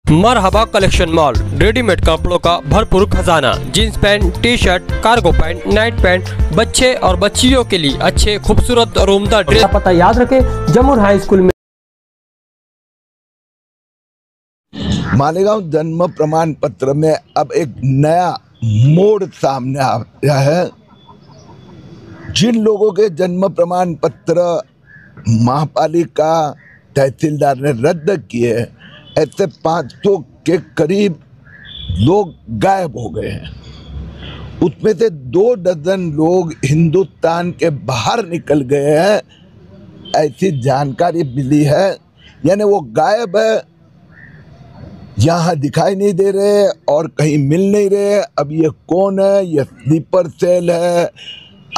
मरहबा collection mall, readymade कपड़ों का भरपूर खजाना। Jeans pant, T shirt, cargo pant, night pant, बच्चे और बच्चियों के लिए अच्छे खूबसूरत और उम्दा ड्रेस। पता याद रखें, जमुर हाई स्कूल में। मालेगांव जन्म प्रमाण पत्र में अब एक नया मोड़ सामने आया है। जिन लोगों के जन्म प्रमाण पत्र महापालिका तहसीलदार ने रद्द किए, ऐसे 500 के करीब लोग गायब हो गए हैं। उसमें से 2 दर्जन लोग हिंदुस्तान के बाहर निकल गए हैं, ऐसी जानकारी मिली है। यानी वो गायब है, यहाँ दिखाई नहीं दे रहे और कहीं मिल नहीं रहे। अब ये कौन है? ये स्लीपर सेल है,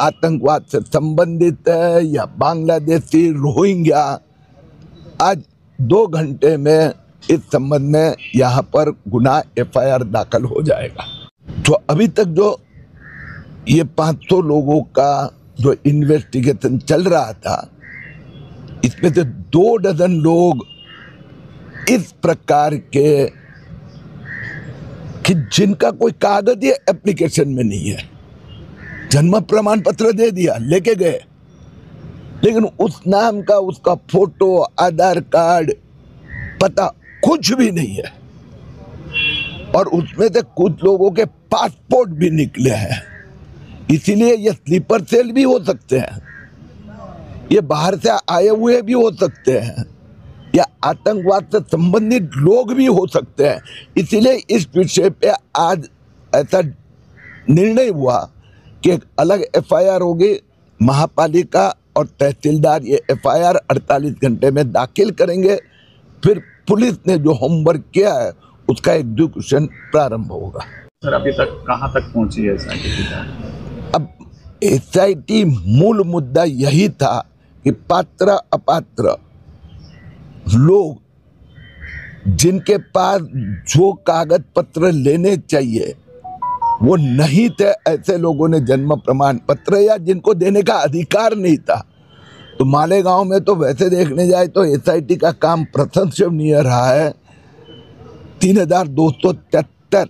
आतंकवाद से संबंधित है या बांग्लादेशी रोहिंग्या? आज 2 घंटे में इस संबंध में यहाँ पर गुनाह FIR दाखिल हो जाएगा। तो अभी तक जो ये 500 लोगों का जो इन्वेस्टिगेशन चल रहा था, इसमें से 2 दर्जन लोग इस प्रकार के कि जिनका कोई कागज या एप्लीकेशन में नहीं है, जन्म प्रमाण पत्र दे दिया, लेके गए, लेकिन उस नाम का, उसका फोटो, आधार कार्ड, पता कुछ भी नहीं है। और उसमें से कुछ लोगों के पासपोर्ट भी निकले हैं। इसीलिए ये स्लीपर सेल भी हो सकते हैं, ये बाहर से आए हुए भी हो सकते हैं, या आतंकवाद से संबंधित लोग भी हो सकते हैं। इसीलिए इस विषय पे आज ऐसा निर्णय हुआ कि एक अलग FIR होगी। महापालिका और तहसीलदार ये FIR 48 घंटे में दाखिल करेंगे। फिर पुलिस ने जो होमवर्क किया है उसका एग्जीक्यूशन प्रारंभ होगा। सर, अभी तक कहाँ तक पहुंची है SIT? अब SIT मूल मुद्दा यही था कि पात्र अपात्र लोग जिनके पास जो कागज पत्र लेने चाहिए वो नहीं थे, ऐसे लोगों ने जन्म प्रमाण पत्र या जिनको देने का अधिकार नहीं था। तो मालेगांव में तो वैसे देखने जाए तो SIT का काम प्रशंसनीय रहा है। 3273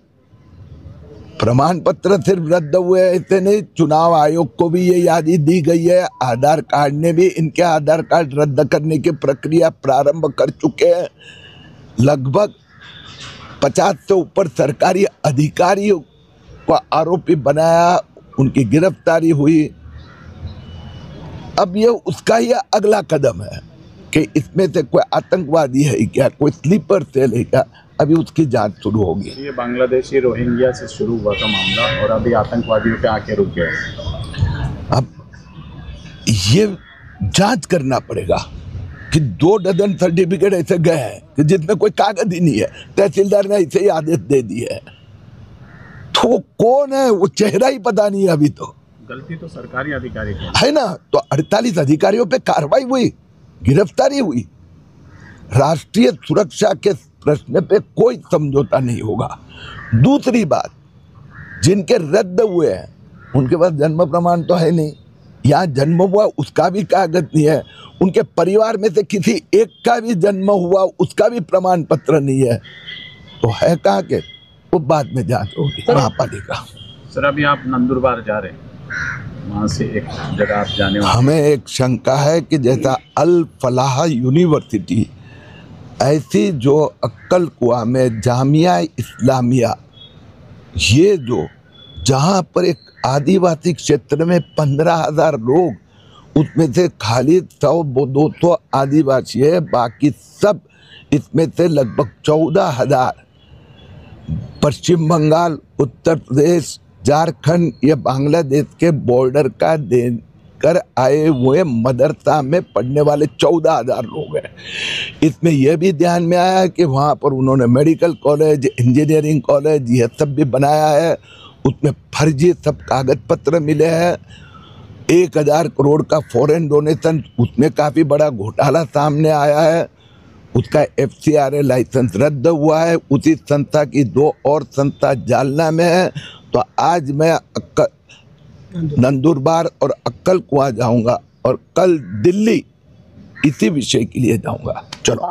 प्रमाण पत्र सिर्फ रद्द हुए, ऐसे नहीं, चुनाव आयोग को भी ये यादी दी गई है। आधार कार्ड ने भी इनके आधार कार्ड रद्द करने की प्रक्रिया प्रारंभ कर चुके हैं। लगभग 50 से ऊपर सरकारी अधिकारियों को आरोपी बनाया, उनकी गिरफ्तारी हुई। अब ये उसका ही अगला कदम है कि इसमें से कोई आतंकवादी है क्या, कोई स्लीपर सेल है क्या, अभी उसकी जांच शुरू होगी। ये बांग्लादेशी रोहिंग्या से शुरू हुआ था मामला और अभी आतंकवादियों पे आके रुक गया। अब ये जांच करना पड़ेगा कि 2 दर्जन सर्टिफिकेट ऐसे गए हैं कि जिसमें कोई कागज ही नहीं है, तहसीलदार ने ऐसे ही आदेश दे दिए है। तो वो कौन है? वो चेहरा ही पता नहीं है अभी तो। गलती तो सरकारी अधिकारी की है ना। तो 48 अधिकारियों पे कार्रवाई हुई, गिरफ्तारी हुई। राष्ट्रीय सुरक्षा के प्रश्न पे कोई समझौता नहीं होगा। दूसरी बात, जिनके रद्द हुए हैं उनके पास जन्म प्रमाण तो है नहीं, यहाँ जन्म हुआ उसका भी कागज नहीं है, उनके परिवार में से किसी एक का भी जन्म हुआ उसका भी प्रमाण पत्र नहीं है, तो है कहाँ के? वो बाद में जांच होगी महापालिका। सर, अभी आप नंदुरबार जा रहे हैं, वहाँ से एक जगह आप जाने वाले। हमें एक शंका है कि जैसा अल फलाह यूनिवर्सिटी, ऐसी जो अक्कल कुआ में जामिया इस्लामिया, ये जो जहाँ पर एक आदिवासी क्षेत्र में 15,000 लोग, उसमें से खाली 100-200 आदिवासी है, बाकी सब इसमें से लगभग 14,000 पश्चिम बंगाल, उत्तर प्रदेश, झारखंड, ये बांग्लादेश के बॉर्डर का देकर आए हुए मदरसा में पढ़ने वाले 14,000 लोग हैं। इसमें यह भी ध्यान में आया कि वहाँ पर उन्होंने मेडिकल कॉलेज, इंजीनियरिंग कॉलेज, यह सब भी बनाया है। उसमें फर्जी सब कागज पत्र मिले हैं। 1,000 करोड़ का फॉरेन डोनेशन, उसमें काफ़ी बड़ा घोटाला सामने आया है। उसका FCRA लाइसेंस रद्द हुआ है। उसी संस्था की 2 और संस्था जालना में है। तो आज मैं नंदुरबार और अक्कल कुआं जाऊंगा और कल दिल्ली इसी विषय के लिए जाऊंगा। चलो।